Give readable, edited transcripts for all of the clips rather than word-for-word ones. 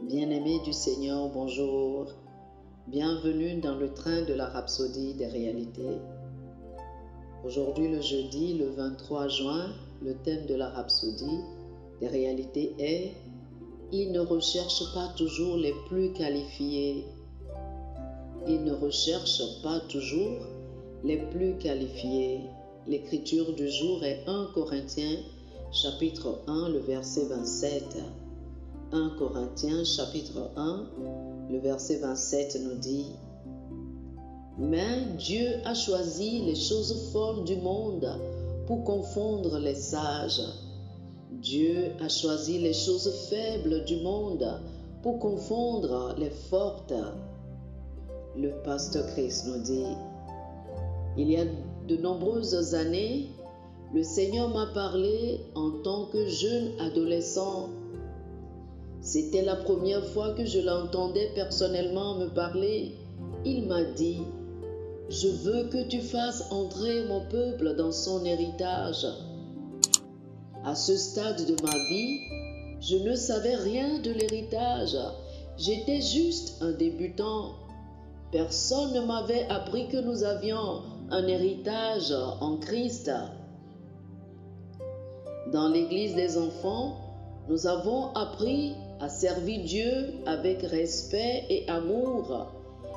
Bien-aimés du Seigneur, bonjour. Bienvenue dans le train de la rhapsodie des réalités. Aujourd'hui, le jeudi, le 23 juin, le thème de la rhapsodie des réalités est « Il ne recherche pas toujours les plus qualifiés ». Il ne recherche pas toujours les plus qualifiés. L'écriture du jour est 1 Corinthiens, chapitre 1, le verset 27. 1 Corinthiens, chapitre 1, le verset 27 nous dit « Mais Dieu a choisi les choses folles du monde pour confondre les sages. Dieu a choisi les choses faibles du monde pour confondre les fortes. » Le pasteur Chris nous dit « Il y a de nombreuses années, le Seigneur m'a parlé en tant que jeune adolescent. C'était la première fois que je l'entendais personnellement me parler. Il m'a dit « Je veux que tu fasses entrer mon peuple dans son héritage. » À ce stade de ma vie, je ne savais rien de l'héritage. J'étais juste un débutant. Personne ne m'avait appris que nous avions un héritage en Christ. Dans l'église des enfants, nous avons appris à servir Dieu avec respect et amour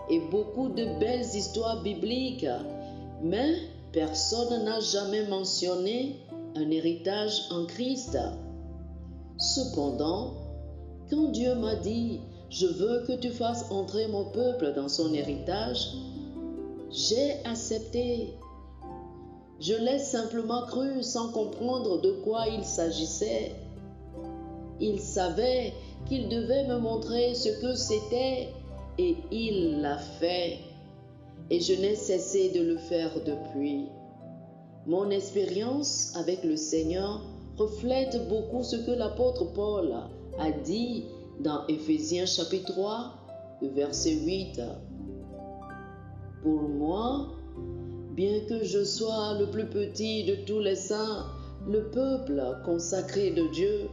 et beaucoup de belles histoires bibliques, mais personne n'a jamais mentionné un héritage en Christ. Cependant, quand Dieu m'a dit « Je veux que tu fasses entrer mon peuple dans son héritage », j'ai accepté. Je l'ai simplement cru sans comprendre de quoi il s'agissait. Il savait qu'il devait me montrer ce que c'était et il l'a fait. Et je n'ai cessé de le faire depuis. Mon expérience avec le Seigneur reflète beaucoup ce que l'apôtre Paul a dit dans Éphésiens chapitre 3, le verset 8. Pour moi, bien que je sois le plus petit de tous les saints, le peuple consacré de Dieu,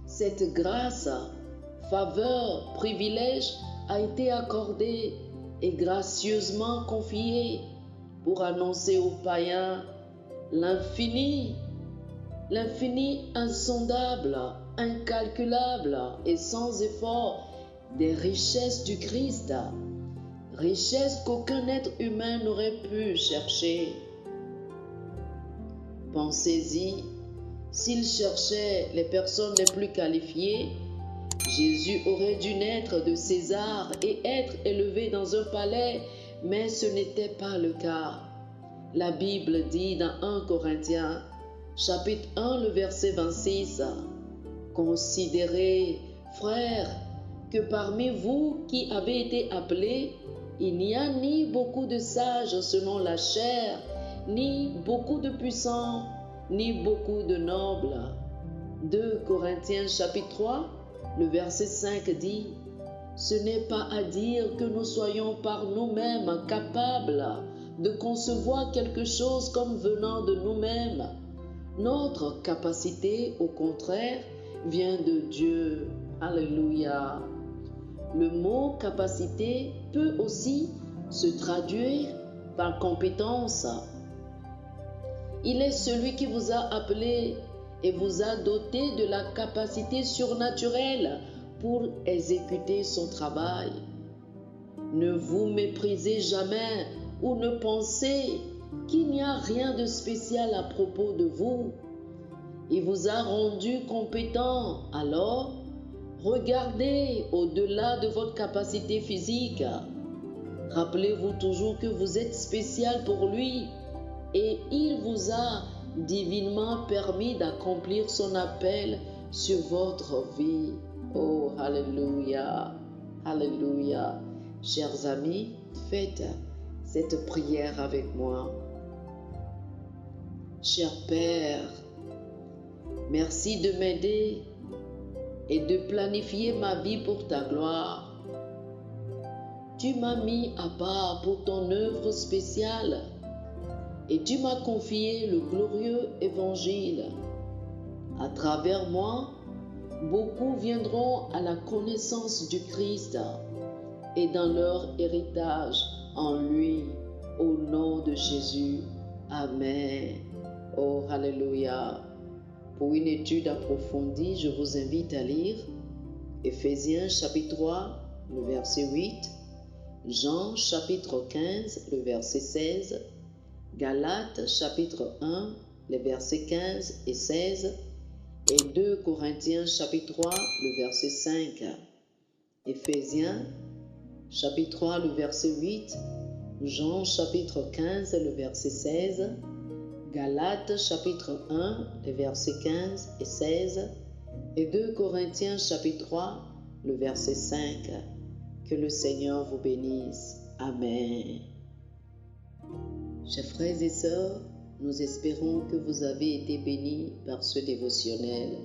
cette grâce, faveur, privilège a été accordée et gracieusement confiée pour annoncer aux païens l'infini insondable, incalculable et sans effort des richesses du Christ, richesses qu'aucun être humain n'aurait pu chercher. Pensez-y. S'il cherchait les personnes les plus qualifiées, Jésus aurait dû naître de César et être élevé dans un palais, mais ce n'était pas le cas. La Bible dit dans 1 Corinthiens, chapitre 1, le verset 26, « Considérez, frères, que parmi vous qui avez été appelés, il n'y a ni beaucoup de sages selon la chair, ni beaucoup de puissants, ni beaucoup de nobles. » 2 Corinthiens chapitre 3, le verset 5 dit « Ce n'est pas à dire que nous soyons par nous-mêmes capables de concevoir quelque chose comme venant de nous-mêmes. Notre capacité, au contraire, vient de Dieu. » Alléluia. Le mot « capacité » peut aussi se traduire par « compétence ». Il est celui qui vous a appelé et vous a doté de la capacité surnaturelle pour exécuter son travail. Ne vous méprisez jamais ou ne pensez qu'il n'y a rien de spécial à propos de vous. Il vous a rendu compétent, alors regardez au-delà de votre capacité physique. Rappelez-vous toujours que vous êtes spécial pour lui. Et il vous a divinement permis d'accomplir son appel sur votre vie. Oh, alléluia, alléluia. Chers amis, faites cette prière avec moi. Cher Père, merci de m'aider et de planifier ma vie pour ta gloire. Tu m'as mis à part pour ton œuvre spéciale. Et tu m'as confié le glorieux évangile. À travers moi, beaucoup viendront à la connaissance du Christ et dans leur héritage en lui, au nom de Jésus. Amen. Oh, Alléluia. Pour une étude approfondie, je vous invite à lire Éphésiens chapitre 3, le verset 8, Jean chapitre 15, le verset 16, Galates chapitre 1, les versets 15 et 16, et 2 Corinthiens chapitre 3, le verset 5. Éphésiens chapitre 3, le verset 8, Jean chapitre 15, le verset 16, Galates chapitre 1, les versets 15 et 16, et 2 Corinthiens chapitre 3, le verset 5. Que le Seigneur vous bénisse. Amen. Chers frères et sœurs, nous espérons que vous avez été bénis par ce dévotionnel.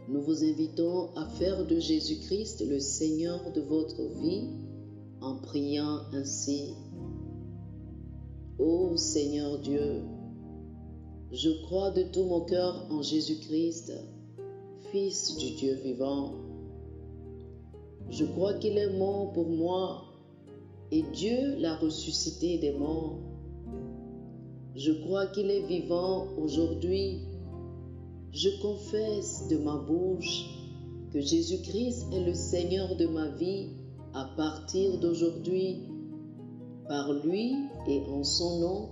Nous vous invitons à faire de Jésus-Christ le Seigneur de votre vie en priant ainsi. Ô Seigneur Dieu, je crois de tout mon cœur en Jésus-Christ, Fils du Dieu vivant. Je crois qu'il est mort pour moi et Dieu l'a ressuscité des morts. Je crois qu'il est vivant aujourd'hui. Je confesse de ma bouche que Jésus-Christ est le Seigneur de ma vie à partir d'aujourd'hui. Par lui et en son nom,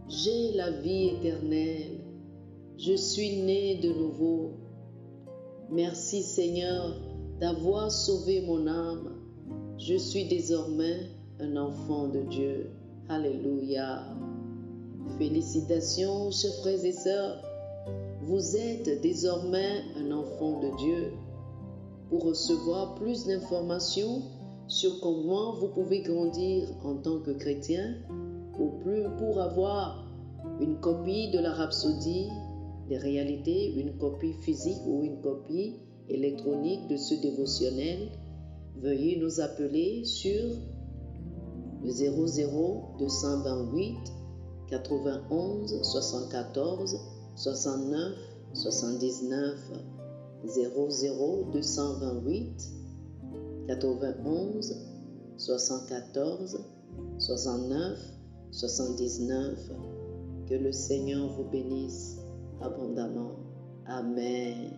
j'ai la vie éternelle. Je suis né de nouveau. Merci Seigneur d'avoir sauvé mon âme. Je suis désormais un enfant de Dieu. Alléluia. Félicitations, chers frères et sœurs. Vous êtes désormais un enfant de Dieu. Pour recevoir plus d'informations sur comment vous pouvez grandir en tant que chrétien, ou plus pour avoir une copie de la Rhapsodie des réalités, une copie physique ou une copie électronique de ce dévotionnel, veuillez nous appeler sur le 00 228 91 74 69 79 00 228 91 74 69 79. Que le Seigneur vous bénisse abondamment. Amen.